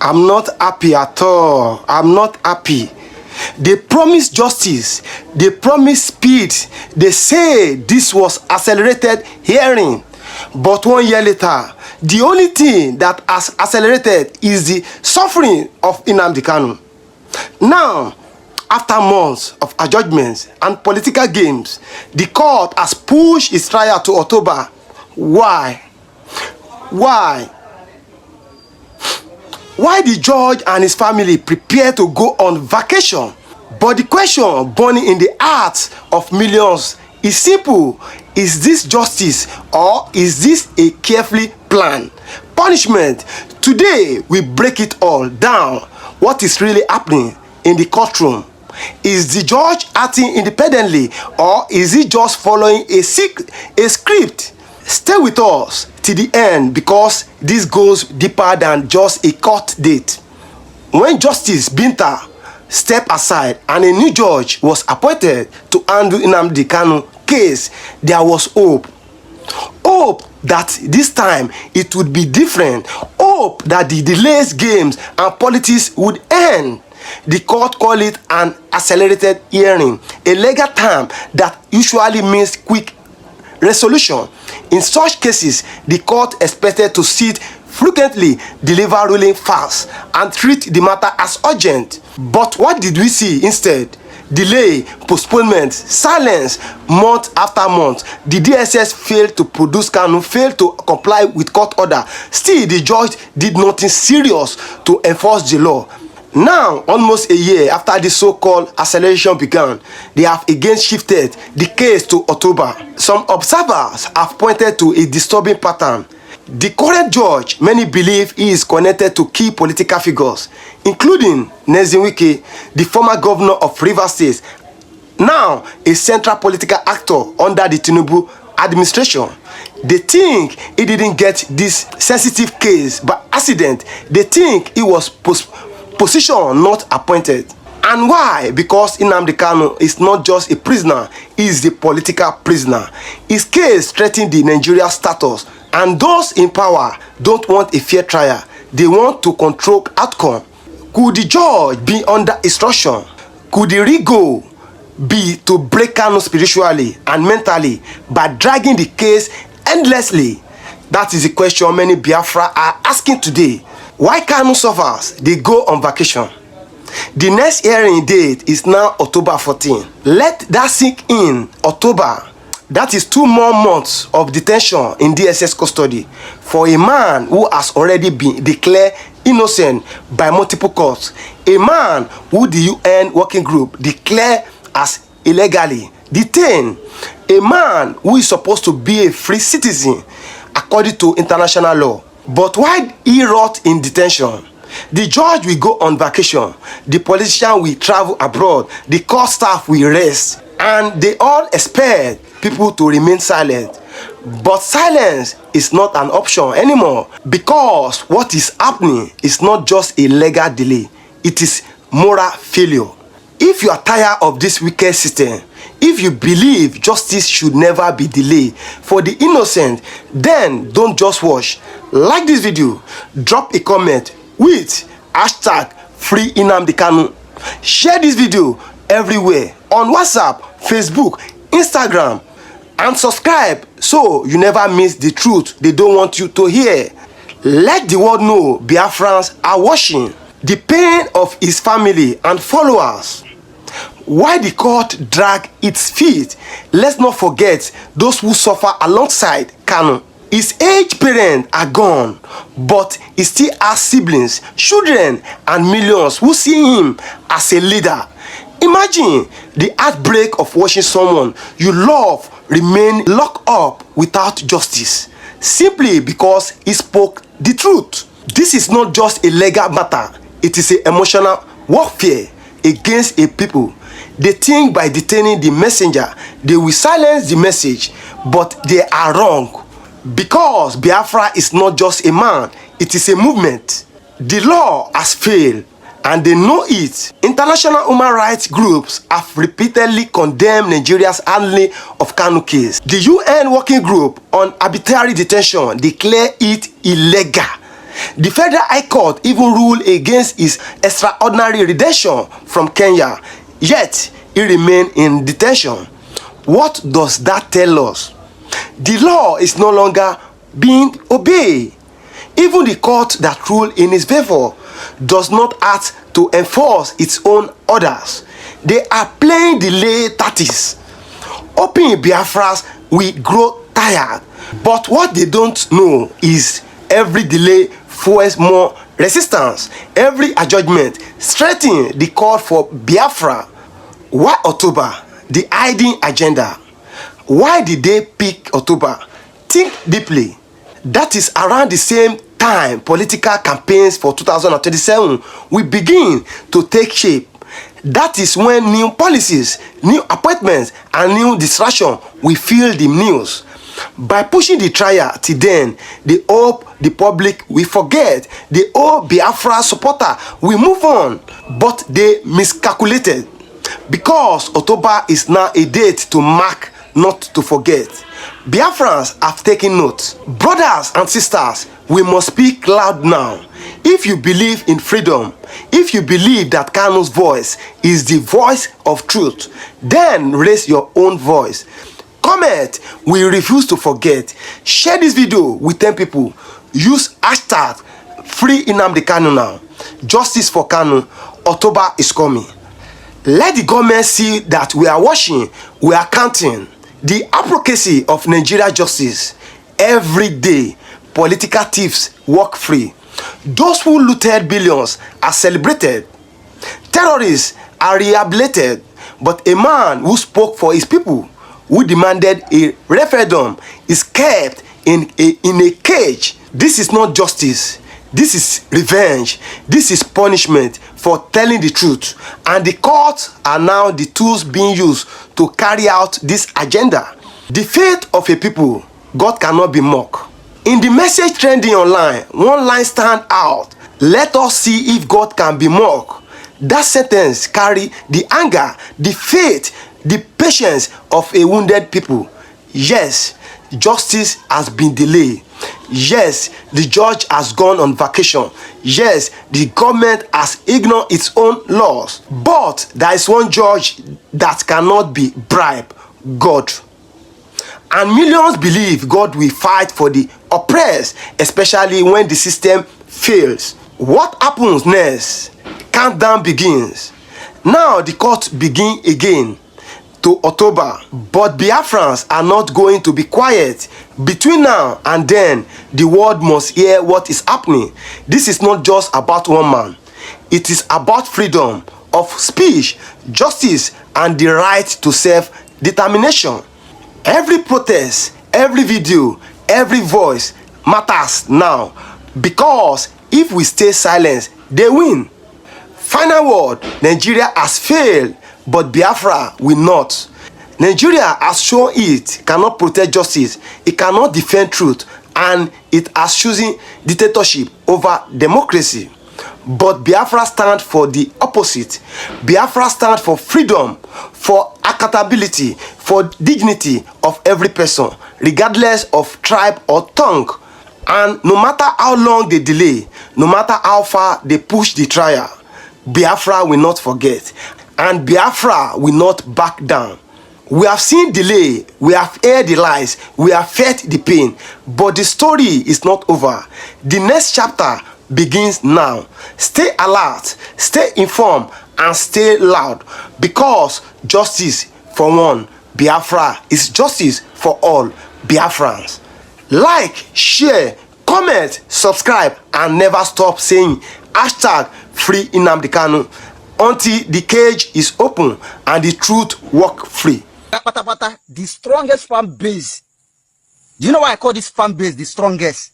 I'm not happy at all. I'm not happy. They promise justice. They promise speed. They say this was accelerated hearing. But 1 year later, the only thing that has accelerated is the suffering of Nnamdi Kanu. Now, after months of adjournments and political games, the court has pushed its trial to October. Why? Why? Why the judge and his family prepare to go on vacation? But the question burning in the hearts of millions is simple. Is this justice or is this a carefully planned punishment? Today, we break it all down. What is really happening in the courtroom? Is the judge acting independently or is he just following a script? Stay with us till the end because this goes deeper than just a court date. When Justice Binta stepped aside and a new judge was appointed to handle Nnamdi Kanu case, there was hope. Hope that this time it would be different. Hope that the delays, games, and politics would end. The court called it an accelerated hearing, a legal term that usually means quick resolution. In such cases, the court expected to sit frequently, deliver ruling fast, and treat the matter as urgent. But what did we see instead? Delay, postponement, silence, month after month. The DSS failed to produce Kanu, failed to comply with court order. Still, the judge did nothing serious to enforce the law. Now, almost a year after the so-called acceleration began, they have again shifted the case to October. Some observers have pointed to a disturbing pattern. The current judge, many believe he is connected to key political figures, including Nzimwike, the former governor of Rivers State, now a central political actor under the Tinubu administration. They think he didn't get this sensitive case by accident. They think he was position not appointed. And why? Because Nnamdi Kanu is not just a prisoner, he is the political prisoner. His case threatens the Nigerian status, and those in power don't want a fair trial. They want to control outcome. Could the judge be under instruction? Could the real goal be to break Kanu spiritually and mentally by dragging the case endlessly? That is the question many Biafra are asking today. Why Kanu suffers? They go on vacation. The next hearing date is now October 14. Let that sink in. October. That is 2 more months of detention in DSS custody for a man who has already been declared innocent by multiple courts. A man who the UN working group declared as illegally detained. A man who is supposed to be a free citizen according to international law. But while he rot in detention, the judge will go on vacation, the politician will travel abroad, the court staff will rest, and they all expect people to remain silent. But silence is not an option anymore because what is happening is not just a legal delay, it is moral failure. If you are tired of this wicked system, if you believe justice should never be delayed for the innocent, then don't just watch. Like this video, drop a comment with hashtag free Nnamdi Kanu. Share this video everywhere on WhatsApp, Facebook, Instagram, and subscribe so you never miss the truth they don't want you to hear. Let the world know Biafrans are watching. The pain of his family and followers. Why the court drag its feet? Let's not forget those who suffer alongside Kanu. His aged parents are gone, but he still has siblings, children, and millions who see him as a leader. Imagine the heartbreak of watching someone you love remain locked up without justice, simply because he spoke the truth. This is not just a legal matter, it is an emotional warfare against a people. They think by detaining the messenger, they will silence the message, but they are wrong. Because Biafra is not just a man, it is a movement. The law has failed, and they know it. International human rights groups have repeatedly condemned Nigeria's handling of Kanu case. The UN Working Group on Arbitrary Detention declared it illegal. The Federal High Court even ruled against his extraordinary redemption from Kenya, yet he remained in detention. What does that tell us? The law is no longer being obeyed. Even the court that ruled in his favor does not act to enforce its own orders. They are playing delay tactics. Hoping Biafras will grow tired. But what they don't know is every delay fuels more resistance. Every adjournment strengthens the call for Biafra. Why October? The hiding agenda. Why did they pick October? Think deeply. That is around the same time political campaigns for 2027 will begin to take shape. That is when new policies, new appointments, and new distraction will fill the news. By pushing the trial till then, they hope the public will forget. They hope Biafra supporter will move on. But they miscalculated. Because October is now a date to mark, not to forget. Biafrans have taken note. Brothers and sisters, we must speak loud now. If you believe in freedom, if you believe that Kanu's voice is the voice of truth, then raise your own voice. Comment, we refuse to forget. Share this video with 10 people. Use hashtag Free Nnamdi Kanu now. Justice for Kanu. October is coming. Let the government see that we are watching, we are counting. The advocacy of Nigeria justice. Every day, political thieves walk free. Those who looted billions are celebrated. Terrorists are rehabilitated. But a man who spoke for his people, who demanded a referendum, is kept in a cage. This is not justice. This is revenge. This is punishment for telling the truth. And the courts are now the tools being used to carry out this agenda. The fate of a people, God cannot be mocked. In the message trending online, one line stand out. Let us see if God can be mocked. That sentence carry the anger, the faith, the patience of a wounded people. Yes, justice has been delayed. Yes, the judge has gone on vacation. Yes, the government has ignored its own laws. But there is one judge that cannot be bribed: God. And millions believe God will fight for the oppressed, especially when the system fails. What happens next? Countdown begins. Now the court begin again to October. But Biafrans are not going to be quiet. Between now and then, the world must hear what is happening. This is not just about one man. It is about freedom of speech, justice, and the right to self-determination. Every protest, every video, every voice matters now. Because if we stay silent, they win. Final word, Nigeria has failed, but Biafra will not. Nigeria has shown it cannot protect justice, it cannot defend truth, and it has chosen dictatorship over democracy. But Biafra stands for the opposite. Biafra stands for freedom, for accountability, for dignity of every person, regardless of tribe or tongue. And no matter how long they delay, no matter how far they push the trial, Biafra will not forget. And Biafra will not back down. We have seen delay, we have heard the lies, we have felt the pain, but the story is not over. The next chapter begins now. Stay alert, stay informed, and stay loud, because justice for one Biafra is justice for all Biafrans. Like, share, comment, subscribe, and never stop saying hashtag Free Nnamdi Kanu until the cage is open and the truth walk free. The strongest fan base. Do you know why I call this fan base the strongest?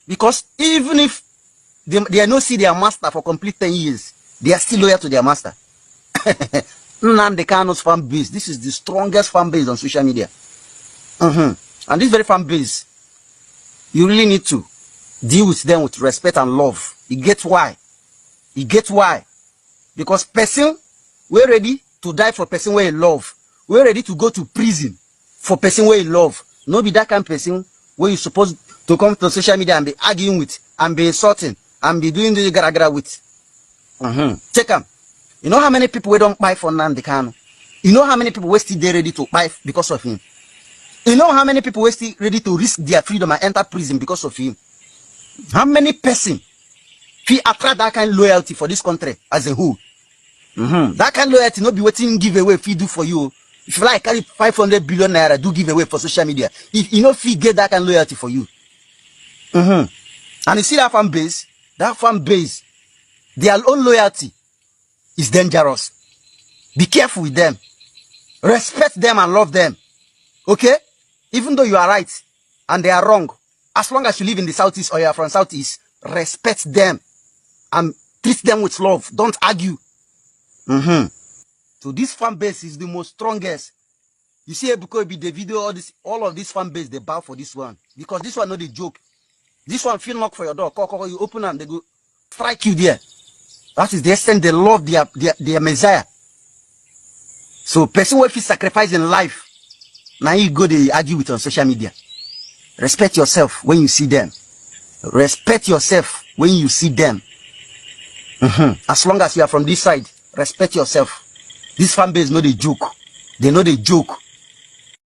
Because even if they no see their master for complete 10 years, they are still loyal to their master. Nnamdi Kanu's fan base. This is the strongest fan base on social media. And this very fan base, you really need to deal with them with respect and love. You get why? You get why? Because person, we're ready to die for person where you love. We're ready to go to prison for person where you love. No be that kind of person where you're supposed to come to social media and be arguing with and be insulting and be doing the gara with. Take them. You know how many people we don't buy for Nnamdi Kanu? You know how many people we still they ready to buy because of him? You know how many people we still ready to risk their freedom and enter prison because of him? How many person feel attract that kind of loyalty for this country as a whole? That kind of loyalty not be waiting giveaway if he do for you. If you like carry 500 billion naira, do giveaway for social media. If you know if he get that kind of loyalty for you. And you see that fan base, their own loyalty is dangerous. Be careful with them. Respect them and love them. Okay? Even though you are right and they are wrong, as long as you live in the southeast or you are from southeast, respect them and treat them with love. Don't argue. So this fan base is the most strongest. You see, because be the video, all of this fan base, they bow for this one. Because this one not a joke. This one feel knock for your door. You open and they go strike you there. That is the extent they love their Messiah. So person will feel sacrifice in life. Now you go they argue with on social media. Respect yourself when you see them. Respect yourself when you see them. As long as you are from this side, respect yourself. This fan base know the joke. They know the joke.